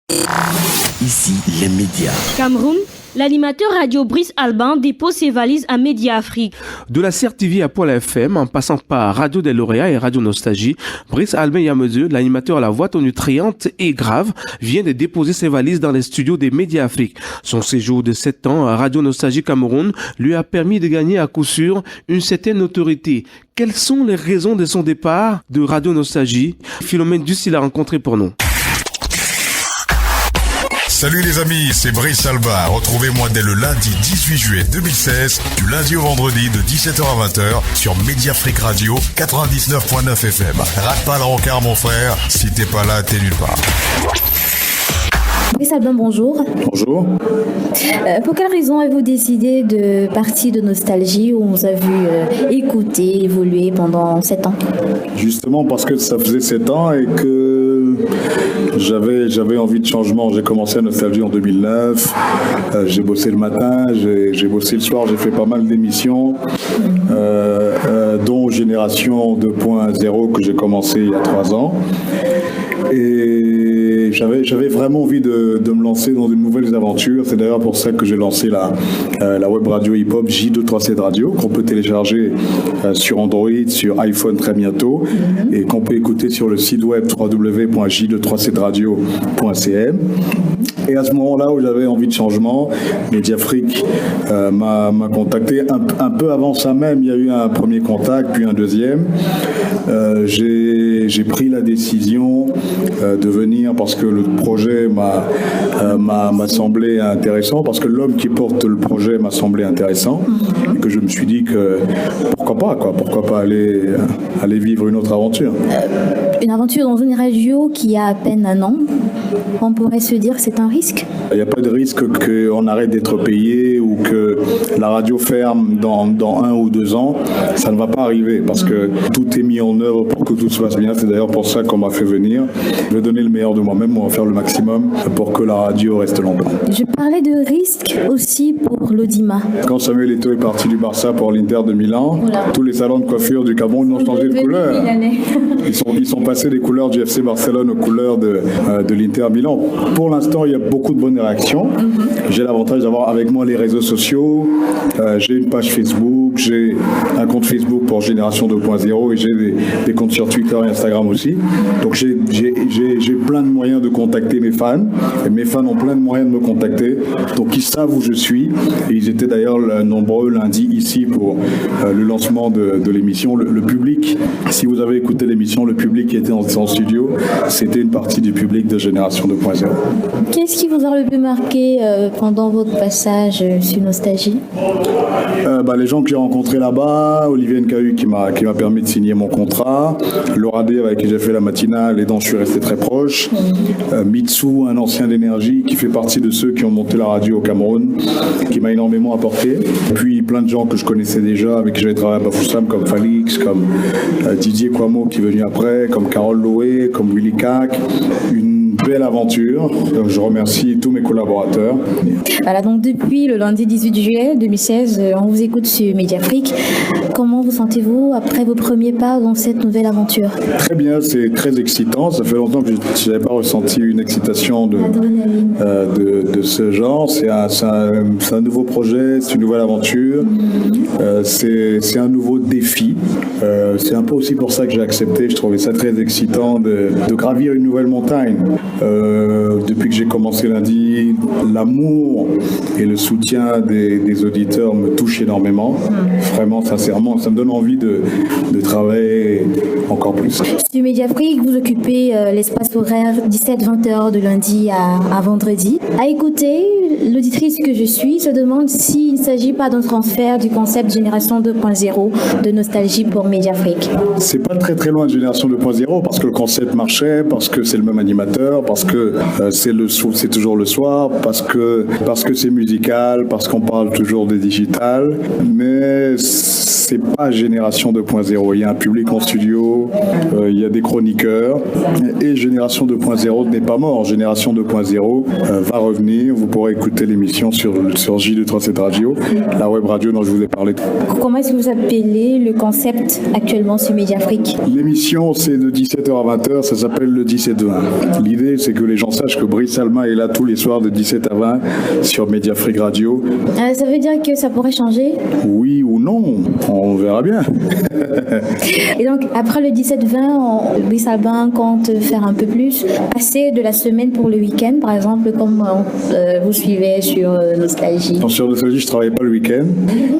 Ici, les médias. Cameroun, l'animateur radio Brice Alban dépose ses valises à Média Afrique. De la CRTV à Pôle FM, en passant par Radio des Lauréats et Radio Nostalgie, Brice Alban Yamezeu, l'animateur à la voix tonitruante et grave, vient de déposer ses valises dans les studios des Média Afrique. Son séjour de 7 ans à Radio Nostalgie Cameroun lui a permis de gagner à coup sûr une certaine autorité. Quelles sont les raisons de son départ de Radio Nostalgie? Philomène Dussi l'a rencontré pour nous. Salut les amis, c'est Brice Alban. Retrouvez-moi dès le lundi 18 juillet 2016, du lundi au vendredi de 17h à 20h sur Média Afrique Radio 99.9 FM. Rate pas le rencard mon frère, si t'es pas là, t'es nulle part. Brice Alban, bonjour. Bonjour. Pour quelle raison avez-vous décidé de partir de Nostalgie où on vous a vu écouter, évoluer pendant 7 ans? Justement parce que ça faisait 7 ans et que j'avais envie de changement. J'ai commencé à Nostalgie en 2009. J'ai bossé le matin, j'ai bossé le soir, j'ai fait pas mal d'émissions, dont Génération 2.0 que j'ai commencé il y a 3 ans. Et j'avais vraiment envie de me lancer dans de nouvelles aventures. C'est d'ailleurs pour ça que j'ai lancé la web radio hip-hop J237 Radio, qu'on peut télécharger sur Android, sur iPhone très bientôt, et qu'on peut écouter sur le site web www.j237radio.cm. Et à ce moment-là où j'avais envie de changement, Mediafrique m'a contacté. Un peu avant ça même, il y a eu un premier contact, puis un deuxième. J'ai pris la décision de venir parce que le projet m'a semblé intéressant, parce que l'homme qui porte le projet m'a semblé intéressant, et que je me suis dit que pourquoi pas aller vivre une autre aventure. Une aventure dans une radio qui a à peine 1 an, on pourrait se dire que c'est un risque? Il n'y a pas de risque qu'on arrête d'être payé ou que la radio ferme dans 1 ou 2 ans. Ça ne va pas arriver parce que tout est mis en œuvre pour que tout se passe bien. C'est d'ailleurs pour ça qu'on m'a fait venir. Je vais donner le meilleur de moi-même, on va faire le maximum pour que la radio reste longtemps. Je parlais de risque aussi pour l'Audima. Quand Samuel Eto'o est parti du Barça pour l'Inter de Milan, tous les salons de coiffure du Cameroun ont changé de couleur. Ils sont passés des couleurs du FC Barcelone aux couleurs de l'Inter Milan. Pour l'instant, il y a beaucoup de bonnes réactions. J'ai l'avantage d'avoir avec moi les réseaux sociaux. J'ai une page Facebook, j'ai un compte Facebook pour Génération 2.0 et j'ai des comptes sur Twitter et Instagram aussi. Donc j'ai plein de moyens de contacter mes fans. Et mes fans ont plein de moyens de me contacter. Donc ils savent où je suis. Et ils étaient d'ailleurs nombreux lundi ici pour le lancement de l'émission. Le public, si vous avez écouté l'émission, le public qui était en studio, c'était une partie du public de Génération 2.0. Qu'est-ce qui vous a le plus marqué pendant votre passage sur Nostalgie? Les gens que j'ai rencontrés là-bas, Olivier Nkahu qui m'a permis de signer mon contrat, Laura D avec qui j'ai fait la matinale et dont je suis resté très proche, Mitsu, un ancien d'énergie qui fait partie de ceux qui ont monté la radio au Cameroun, qui m'a énormément apporté, puis plein de gens que je connaissais déjà, avec qui j'avais travaillé à Bafoussam, comme Falix, comme Didier Kwamo qui est venu après, comme Carole Loé, comme Willy Kak. Une belle aventure. Donc, je remercie tous mes collaborateurs. Voilà, donc depuis le lundi 18 juillet 2016, on vous écoute sur Mediafrique. Comment vous sentez-vous après vos premiers pas dans cette nouvelle aventure? Très bien, c'est très excitant. Ça fait longtemps que je n'avais pas ressenti une excitation de ce genre. C'est un nouveau projet, c'est une nouvelle aventure. C'est un nouveau défi. C'est un peu aussi pour ça que j'ai accepté. Je trouvais ça très excitant de gravir une nouvelle montagne. Depuis que j'ai commencé lundi, l'amour et le soutien des auditeurs me touchent énormément. Vraiment, sincèrement, ça me donne envie de travailler encore plus. Sur Mediafrique, vous occupez l'espace horaire 17-20h de lundi à vendredi. À écouter, l'auditrice que je suis se demande s'il ne s'agit pas d'un transfert du concept Génération 2.0 de Nostalgie pour Mediafrique. C'est pas très très loin de Génération 2.0 parce que le concept marchait, parce que c'est le même animateur, parce que c'est toujours le soir, parce que c'est musical, parce qu'on parle toujours des digitales, mais c'est pas Génération 2.0. Il y a un public en studio, il y a des chroniqueurs. Et Génération 2.0 n'est pas mort. Génération 2.0 va revenir. Vous pourrez écouter l'émission sur J237 Radio, la web radio dont je vous ai parlé. Comment est-ce que vous appelez le concept actuellement sur Mediafrique? L'émission, c'est de 17h à 20h. Ça s'appelle le 17-20. L'idée, c'est que les gens sachent que Brice Albin est là tous les soirs de 17 à 20 sur Mediafrique Radio. Ça veut dire que ça pourrait changer? Oui ou non, on verra bien. Et donc, après le 17-20, Brice Albin compte faire un peu plus, passer de la semaine pour le week-end, par exemple, comme vous suivez sur Nostalgie. Sur Nostalgie, je ne travaillais pas le week-end.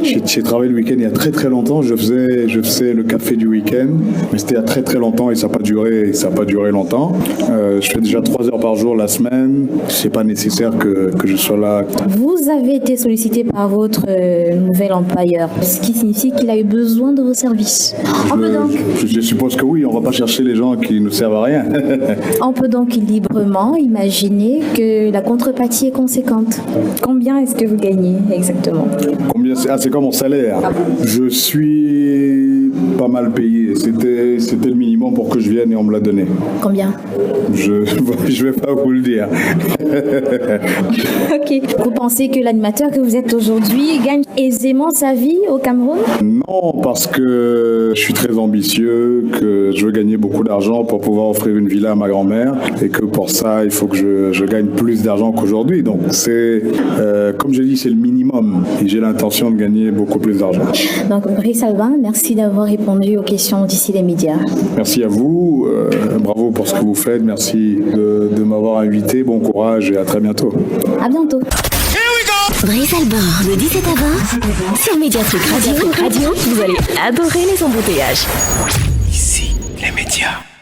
J'ai travaillé le week-end il y a très très longtemps. Je faisais le café du week-end, mais c'était il y a très très longtemps et ça n'a pas duré longtemps. Je fais déjà 3 heures par jour la semaine. C'est pas nécessaire que je sois là. Vous avez été sollicité par votre nouvel employeur, ce qui signifie qu'il a eu besoin de vos services. Je suppose que oui, on ne va pas chercher les gens qui ne servent à rien. On peut donc librement imaginer que la contrepartie est conséquente. Combien est-ce que vous gagnez exactement? C'est comme mon salaire. Je suis pas mal payé. C'était le minimum pour que je vienne et on me l'a donné. Combien? Je vais pas vous le dire. Ok. Vous pensez que l'animateur que vous êtes aujourd'hui gagne aisément sa vie au Cameroun? Non, parce que je suis très ambitieux, que je veux gagner beaucoup d'argent pour pouvoir offrir une villa à ma grand-mère et que pour ça, il faut que je gagne plus d'argent qu'aujourd'hui. Donc c'est, comme j'ai dit, c'est le minimum et j'ai l'intention de gagner beaucoup plus d'argent. Donc Brice Albin, merci d'avoir répondu aux questions d'ici les médias. Merci à vous, bravo pour ce que vous faites, merci de m'avoir invité, bon courage et à très bientôt. À bientôt. Brice Albin, de 17 à 20, sur Mediafrique Radio, vous allez adorer les embouteillages. Ici, les médias.